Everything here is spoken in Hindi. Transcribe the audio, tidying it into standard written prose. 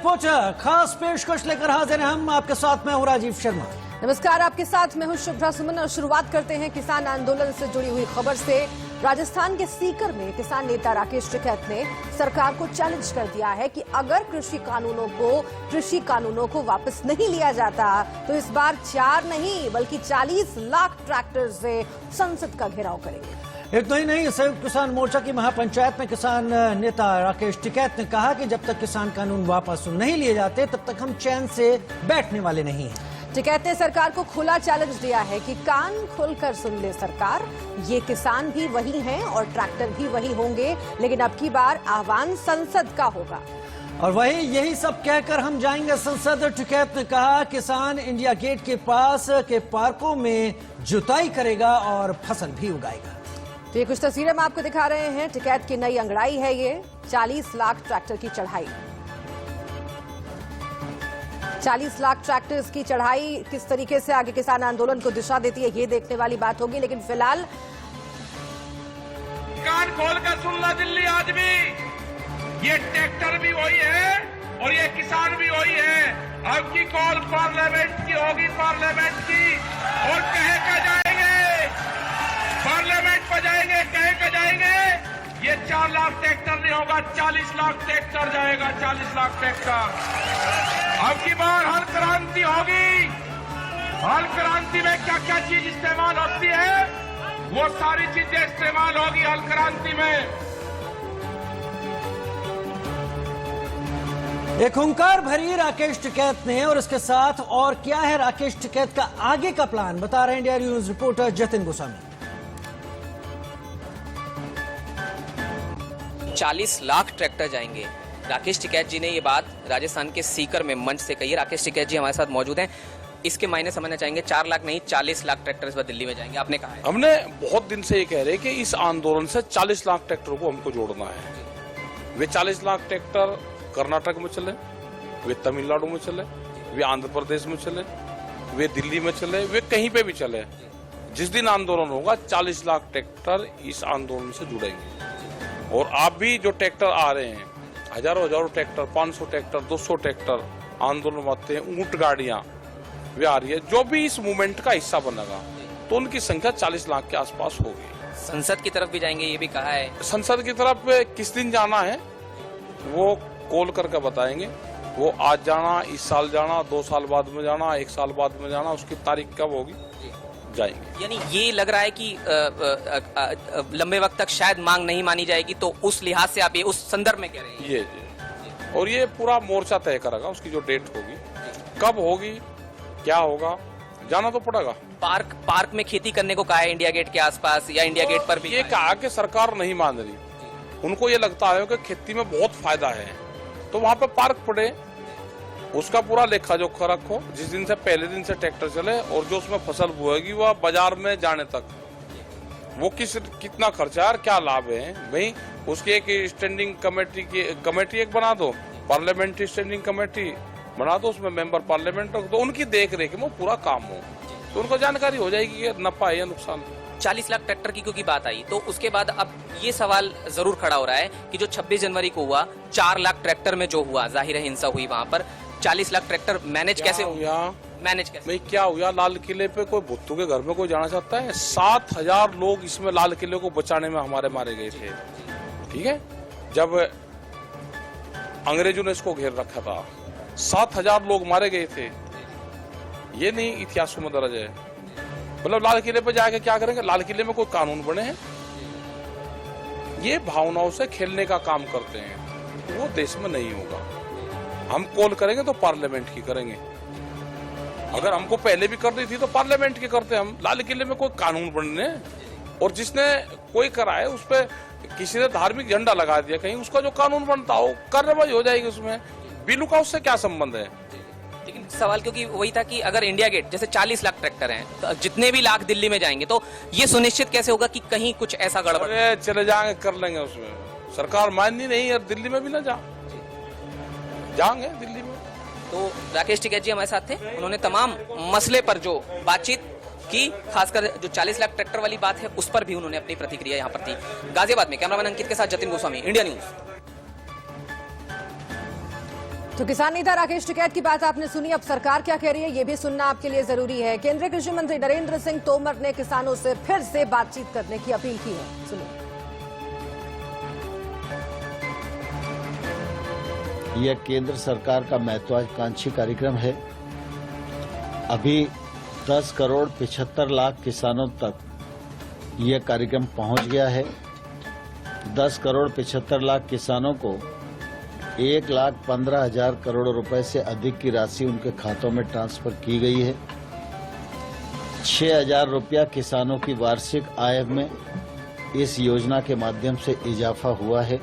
रिपोर्टर खास पेशकश लेकर हाजिर हैं हम। आपके साथ मैं हूं राजीव शर्मा। नमस्कार, आपके साथ मैं हूं शुभ्रा सुमन और शुरुआत करते हैं किसान आंदोलन से जुड़ी हुई खबर से। राजस्थान के सीकर में किसान नेता राकेश टिकैत ने सरकार को चैलेंज कर दिया है कि अगर कृषि कानूनों को वापस नहीं लिया जाता तो इस बार 4 नहीं बल्कि 40 लाख ट्रैक्टर से संसद का घेराव करेंगे। इतना ही नहीं, संयुक्त किसान मोर्चा की महापंचायत में किसान नेता राकेश टिकैत ने कहा कि जब तक किसान कानून वापस नहीं लिए जाते तब तक हम चैन से बैठने वाले नहीं हैं। टिकैत ने सरकार को खुला चैलेंज दिया है कि कान खोलकर सुन ले सरकार, ये किसान भी वही हैं और ट्रैक्टर भी वही होंगे, लेकिन अब की बार आह्वान संसद का होगा। और वही यही सब कहकर हम जाएंगे संसद। टिकैत ने कहा किसान इंडिया गेट के पास के पार्कों में जुताई करेगा और फसल भी उगाएगा। तो ये कुछ तस्वीरें हम आपको दिखा रहे हैं। टिकैत की नई अंगड़ाई है ये 40 लाख ट्रैक्टर की चढ़ाई। 40 लाख ट्रैक्टर्स की चढ़ाई किस तरीके से आगे किसान आंदोलन को दिशा देती है, ये देखने वाली बात होगी। लेकिन फिलहाल कान खोलकर सुन लो दिल्ली आदमी, ये ट्रैक्टर भी वही है और ये किसान भी वही है। अब की कॉल पार्लियामेंट की होगी, पार्लियामेंट की, और कहे का जाएंगे, पार्लियामेंट पर जाएंगे, कहे का जाएंगे। ये 4 लाख ट्रैक्टर नहीं होगा, 40 लाख ट्रैक्टर जाएगा, 40 लाख ट्रैक्टर। अब की बार हल क्रांति होगी। हल क्रांति में क्या क्या चीज इस्तेमाल होती है, वो सारी चीजें इस्तेमाल होगी हल क्रांति में। एक हुंकार भरी राकेश टिकैत ने, और इसके साथ और क्या है राकेश टिकैत का आगे का प्लान, बता रहे हैं India news reporter Jatin Goswami. 40 lakh tractor जाएंगे। राकेश टिकैत जी ने ये बात राजस्थान के सीकर में मंच से कही है। राकेश टिकैत जी हमारे साथ मौजूद हैं। इसके मायने समझना चाहेंगे, 4 लाख नहीं 40 लाख ट्रैक्टर इस बार दिल्ली में जाएंगे, आपने कहा है। हमने बहुत दिन से ये कह रहे हैं कि इस आंदोलन से 40 लाख ट्रैक्टर को हमको जोड़ना है। वे 40 लाख ट्रैक्टर कर्नाटक में चले, वे तमिलनाडु में चले, वे आंध्र प्रदेश में चले, वे दिल्ली में चले, वे कहीं पे भी चले। जिस दिन आंदोलन होगा 40 लाख ट्रैक्टर इस आंदोलन से जुड़ेंगे। और आप भी जो ट्रैक्टर आ रहे हैं, हजारों ट्रैक्टर, 500 ट्रैक्टर, 200 ट्रैक्टर आंदोलन में आते हैं, ऊंट गाड़ियां वे आ रही है, जो भी इस मूवमेंट का हिस्सा बनेगा तो उनकी संख्या 40 लाख के आसपास होगी। संसद की तरफ भी जाएंगे, ये भी कहा है। संसद की तरफ किस दिन जाना है वो कॉल करके बताएंगे। वो आज जाना, इस साल जाना, 2 साल बाद में जाना, 1 साल बाद में जाना, उसकी तारीख कब होगी, जाएंगे। यानी ये लग रहा है कि लंबे वक्त तक शायद मांग नहीं मानी जाएगी, तो उस लिहाज से आप ये उस संदर्भ में कह रहे हैं। ये और ये पूरा मोर्चा तय करेगा उसकी जो डेट होगी, कब होगी, क्या होगा, जाना तो पड़ेगा। पार्क में खेती करने को कहा है इंडिया गेट के आसपास, या इंडिया गेट पर भी ये कहा कि सरकार नहीं मान रही। उनको ये लगता है कि खेती में बहुत फायदा है, तो वहाँ पे पार्क पड़े, उसका पूरा लेखा जोखा रखो। जिस दिन से पहले दिन से ट्रैक्टर चले और जो उसमें फसल बोएगी वह बाजार में जाने तक वो कितना खर्चा है और क्या लाभ है, भाई उसकी एक स्टैंडिंग कमेटी एक बना दो, पार्लियामेंट्री स्टैंडिंग कमेटी बना दो, उसमें मेंबर पार्लियामेंट रख दो, उनकी देख रेख में पूरा काम हो, तो उनको जानकारी हो जाएगी कि नफा है या नुकसान। 40 लाख ट्रैक्टर की क्योंकि बात आई, तो उसके बाद अब ये सवाल जरूर खड़ा हो रहा है कि जो 26 जनवरी को हुआ, 4 लाख ट्रैक्टर में जो हुआ, जाहिर है हिंसा हुई वहां पर, 40 लाख ट्रैक्टर मैनेज कैसे हुआ? मैनेज कैसे भाई, क्या हुआ? लाल किले पे कोई भुट्टू के घर में कोई जाना चाहता है? 7000 लोग इसमें लाल किले को बचाने में हमारे मारे गए थे। ठीक है, जब अंग्रेजों ने इसको घेर रखा था 7000 लोग मारे गए थे। ये नहीं इतिहास में दर्ज है। मतलब लाल किले पे जाके क्या करेंगे? लाल किले में कोई कानून बने हैं? ये भावनाओं से खेलने का काम करते हैं, वो देश में नहीं होगा। हम कॉल करेंगे तो पार्लियामेंट की करेंगे। अगर हमको पहले भी कर दी थी तो पार्लियामेंट की करते हम। लाल किले में कोई कानून बनने, और जिसने कोई कराए उस पर किसी ने धार्मिक झंडा लगा दिया कहीं, उसका जो कानून बनता हो कार्रवाई हो जाएगी उसमें। बिल्लू का उससे क्या संबंध है? लेकिन सवाल क्योंकि वही था कि अगर इंडिया गेट जैसे 40 लाख ट्रैक्टर हैं, तो जितने भी लाख दिल्ली में जाएंगे तो ये सुनिश्चित कैसे होगा कि कहीं कुछ ऐसा गड़बड़? चले जाएंगे, कर लेंगे, उसमें सरकार माननी नहीं है। दिल्ली में भी ना जाएंगे दिल्ली में। तो राकेश टिकैत जी हमारे साथ थे, उन्होंने तमाम मसले पर जो बातचीत की, खासकर जो 40 लाख ट्रैक्टर वाली बात है उस पर भी उन्होंने अपनी प्रतिक्रिया यहाँ पर दी। गाजियाबाद में कैमरामैन अंकित के साथ जतिन गोस्वामी, इंडिया न्यूज। तो किसान नेता राकेश टिकैत की बात आपने सुनी। अब सरकार क्या कह रही है ये भी सुनना आपके लिए जरूरी है। केंद्रीय कृषि मंत्री नरेंद्र सिंह तोमर ने किसानों से फिर से बातचीत करने की अपील की है। सुनिए। यह केंद्र सरकार का महत्वाकांक्षी कार्यक्रम है। अभी 10 करोड़ 75 लाख किसानों तक यह कार्यक्रम पहुंच गया है। 10 करोड़ 75 लाख किसानों को 1,15,000 करोड़ रुपए से अधिक की राशि उनके खातों में ट्रांसफर की गई है। 6,000 रुपया किसानों की वार्षिक आय में इस योजना के माध्यम से इजाफा हुआ है।